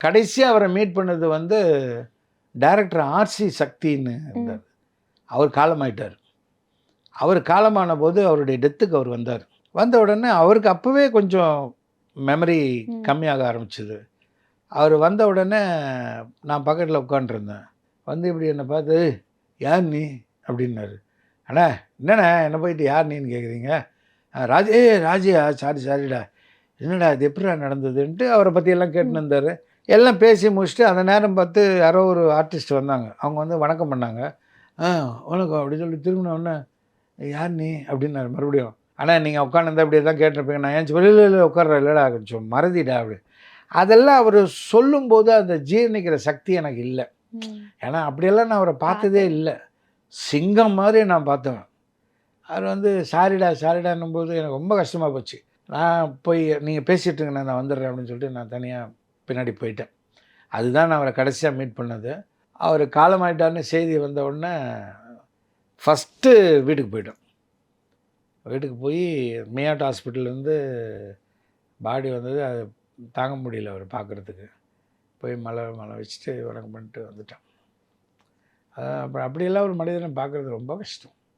கடைசியாக அவரை மீட் பண்ணது வந்து டைரக்டர் ஆர்சி சக்தின்னு இருந்தார். அவர் காலமாயிட்டார். அவர் காலமான போது அவருடைய டெத்துக்கு அவர் வந்தார். வந்த உடனே அவருக்கு அப்போவே கொஞ்சம் மெமரி கம்மியாக ஆரம்பிச்சுது. அவர் வந்த உடனே நான் பக்கத்தில் உட்காண்ட்ருந்தேன். வந்து இப்படி என்னை பார்த்து, யார் நீ அப்படின்னாரு. அண்ணா என்னண்ணா என்ன போயிட்டு யார் நீன்னு கேட்குறீங்க? ராஜியா சாரிடா, என்னடா இது எப்படிடா நடந்ததுன்ட்டு அவரை பற்றியெல்லாம் கேட்டுன்னு இருந்தார். எல்லாம் பேசி முடிச்சுட்டு அந்த நேரம் பார்த்து யாரோ ஒரு ஆர்டிஸ்ட் வந்தாங்க. அவங்க வந்து வணக்கம் பண்ணாங்க. வணக்கம் அப்படின்னு சொல்லி திரும்பினோடனே, யார் நீ அப்படின்னாரு மறுபடியும். ஆனால் நீங்கள் உட்காந்துருந்தா இப்படி தான் கேட்டிருப்பீங்க. நான் ஏன் வெளியில் உட்கார்றேன், இல்லைடா கொஞ்சம் மறதிடா அப்படி. அதெல்லாம் அவர் சொல்லும்போது அந்த ஜீரணிக்கிற சக்தி எனக்கு இல்லை. ஏன்னா அப்படியெல்லாம் நான் அவரை பார்த்ததே இல்லை. சிங்கம் மாதிரி நான் பார்த்தேன். அவர் வந்து சாரிடான்னும் போது எனக்கு ரொம்ப கஷ்டமாக போச்சு. நான் போய் நீங்கள் பேசிட்டுருங்க, நான் வந்துடுறேன் அப்படின்னு சொல்லிட்டு நான் தனியாக பின்னாடி போயிட்டேன். அதுதான் நான் அவரை கடைசியாக மீட் பண்ணது. அவர் காலமாயிட்டார்னு செய்தி வந்த உடனே ஃபஸ்ட்டு வீட்டுக்கு போயிட்டோம். வீட்டுக்கு போய் மேயாட் ஹாஸ்பிட்டல்லேருந்து பாடி வந்தது. அது தாங்க முடியல அவர் பார்க்குறதுக்கு. போய் மலை வச்சுட்டு வணக்கம் பண்ணிட்டு வந்துட்டோம். அப்புறம் அப்படியெல்லாம் ஒரு மனிதனை பார்க்குறது ரொம்ப கஷ்டம்.